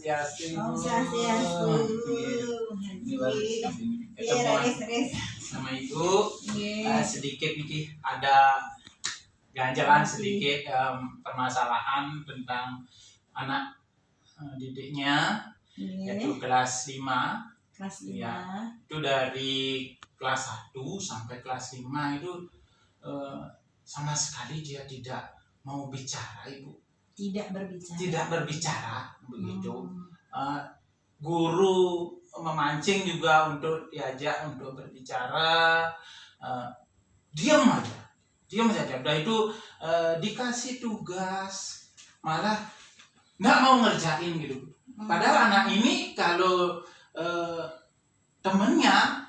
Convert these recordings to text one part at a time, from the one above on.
Swastiastu. Om Swastiastu. Ini baru ketemu sama Ibu. Sedikit nih ada ganjalan sedikit permasalahan tentang anak didiknya, yaitu kelas 5. Kelas 5. Ya, itu dari kelas 1 sampai kelas 5 itu sama sekali dia tidak mau bicara, Ibu. Tidak berbicara begitu. Guru memancing juga untuk diajak untuk berbicara, diam saja. Udah itu dikasih tugas malah nggak mau ngerjain gitu. Padahal anak ini kalau temennya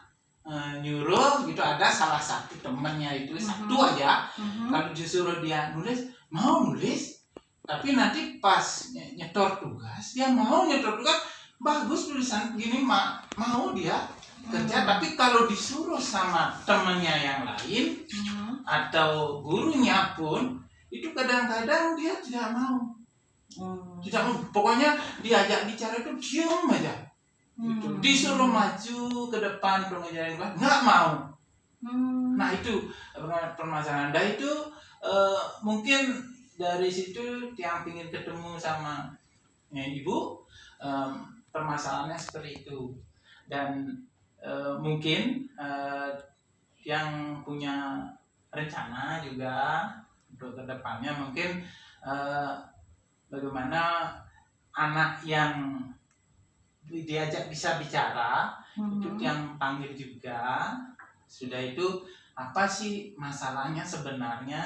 nyuruh gitu, ada salah satu temennya itu satu aja, kalau disuruh dia nulis mau nulis, tapi nanti pas nyetor tugas dia mau nyetor tugas bagus tulisan gini, mau dia kerja. Tapi kalau disuruh sama temennya yang lain atau gurunya pun itu kadang-kadang dia tidak mau. Pokoknya diajak bicara itu diam aja. Gitu. Disuruh maju ke depan untuk ngajarin nggak mau. Nah itu permasalahan. Dan itu mungkin dari situ yang ingin ketemu sama Ibu, permasalahannya seperti itu. Dan mungkin yang punya rencana juga untuk kedepannya mungkin bagaimana anak yang diajak bisa bicara itu yang panggil juga. Sudah itu apa sih masalahnya sebenarnya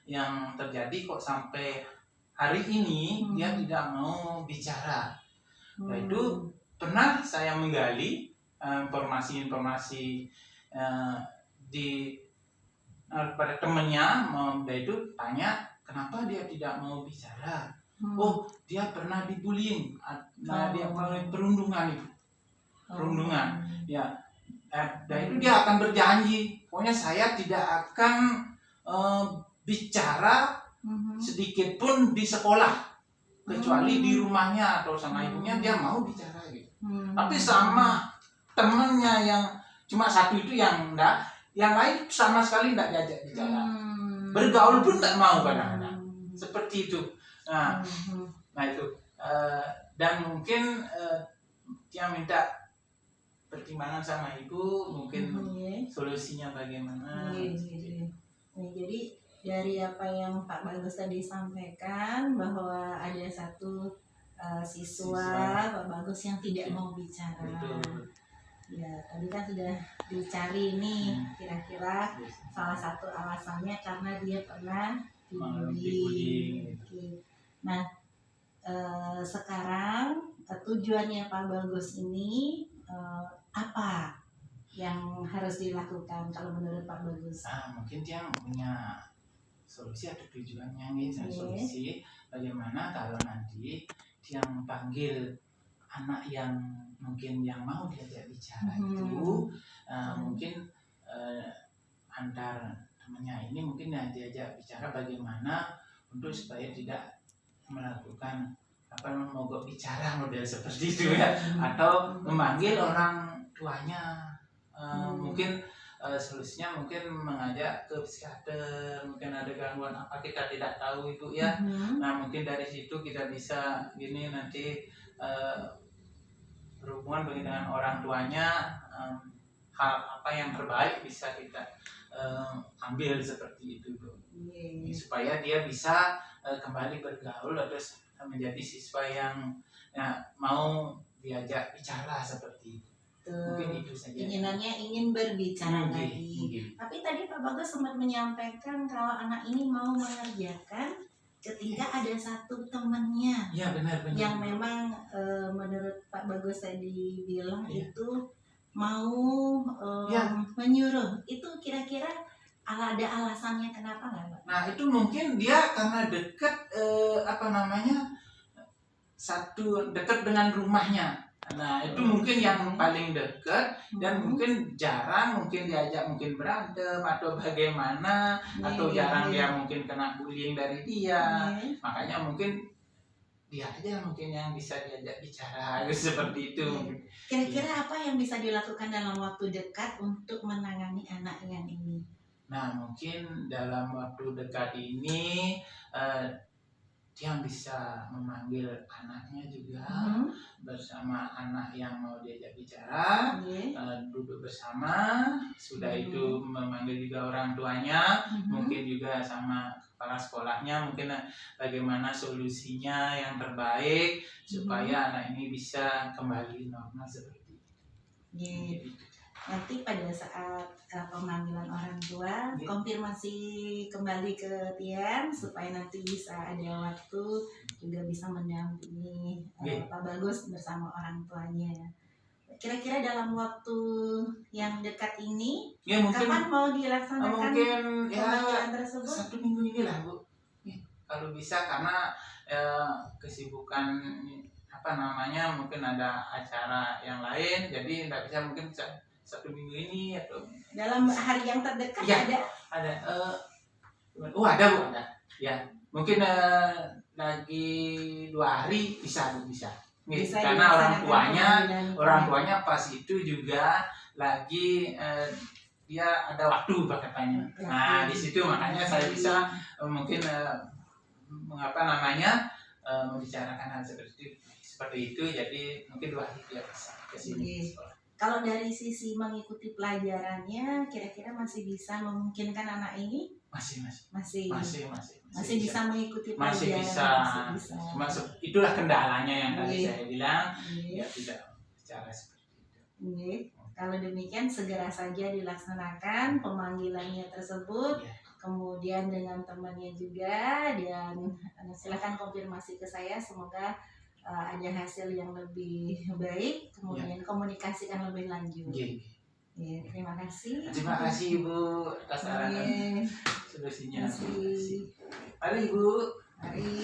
yang terjadi kok sampai hari ini dia tidak mau bicara. Nah itu pernah saya menggali informasi-informasi pada temennya, dia itu tanya kenapa dia tidak mau bicara. Oh, dia pernah dibullying. Nah, dia pernah perundungan itu. Perundungan. Ya. Dan itu dia akan berjanji, pokoknya saya tidak akan bicara sedikit pun di sekolah, kecuali di rumahnya atau sama ibunya dia mau bicara gitu. Tapi sama temennya yang cuma satu itu yang enggak, yang lain sama sekali enggak diajak bicara. Bergaul pun enggak mau kadang-kadang. Seperti itu. Nah itu dan mungkin yang minta pertimbangan sama Ibu, mungkin solusinya bagaimana. Nah, jadi dari apa yang Pak Bagus tadi sampaikan bahwa ada satu siswa Pak Bagus yang tidak mau bicara. Betul. Ya, tadi kan sudah dicari nih kira-kira salah satu alasannya karena dia pernah dibully. Nah, sekarang tujuannya Pak Bagus ini apa yang harus dilakukan kalau menurut Pak Bagus? Mungkin dia punya solusi atau tujuannya nih, solusi bagaimana kalau nanti dia panggil anak yang mungkin yang mau diajak bicara itu, mungkin antar temannya ini mungkin diajak bicara bagaimana untuk supaya tidak melakukan mogok bicara model seperti itu ya, atau memanggil orang tuanya. Mungkin solusinya mungkin mengajak ke psikiater, mungkin ada gangguan apa kita tidak tahu itu ya. Nah mungkin dari situ kita bisa gini nanti berhubungan dengan orang tuanya, hal apa yang terbaik bisa kita ambil seperti itu, supaya dia bisa kembali bergaul atau menjadi siswa yang mau diajak bicara seperti itu. Mungkin itu saja. Keinginannya ingin berbicara lagi. Tapi tadi Pak Bagus sempat menyampaikan kalau anak ini mau mengerjakan ketika ada satu temannya. Ya benar. Yang memang menurut Pak Bagus tadi bilang itu mau menyuruh. Itu kira-kira ada alasannya kenapa nggak Pak? Nah itu mungkin dia karena dekat dekat dengan rumahnya. Nah itu mungkin yang paling dekat, dan mungkin jarang mungkin diajak mungkin berantem atau bagaimana, atau jarang dia mungkin kena bullying dari dia. Makanya mungkin dia aja mungkin yang bisa diajak bicara seperti itu. Kira-kira apa yang bisa dilakukan dalam waktu dekat untuk menangani anak yang ini? Nah, mungkin dalam waktu dekat ini dia bisa memanggil anaknya juga bersama anak yang mau diajak bicara, duduk bersama, sudah itu memanggil juga orang tuanya, mungkin juga sama kepala sekolahnya, mungkin bagaimana solusinya yang terbaik supaya anak ini bisa kembali normal seperti itu. Nanti pada saat pemanggilan orang tua, konfirmasi kembali ke Tian supaya nanti bisa ada waktu juga bisa mendampingi Pak Bagus bersama orang tuanya. Kira-kira dalam waktu yang dekat ini, mungkin, kapan mau dilaksanakan pemanggilan tersebut? 1 minggu ini lah, Bu. Kalau bisa, karena kesibukan mungkin ada acara yang lain, jadi tidak bisa, mungkin 1 minggu ini atau dalam hari yang terdekat ada ada Bu, ada ya, mungkin lagi 2 hari bisa karena orang tuanya pas itu juga lagi dia ada waktu katanya. Nah, di situ makanya saya bisa mungkin membicarakan hal seperti itu, jadi mungkin 2 hari dia bisa ke sini. Kalau dari sisi mengikuti pelajarannya, kira-kira masih bisa memungkinkan anak ini? Masih bisa mengikuti pelajaran. Masih bisa. Itulah kendalanya yang tadi saya bilang, ya tidak secara seperti itu. Kalau demikian segera saja dilaksanakan pemanggilannya tersebut, kemudian dengan temannya juga, dan silakan konfirmasi ke saya, semoga ada hasil yang lebih baik, kemudian komunikasikan lebih lanjut. Terima kasih. Terima kasih Ibu atas saran solusinya. Mari Ibu. Mari.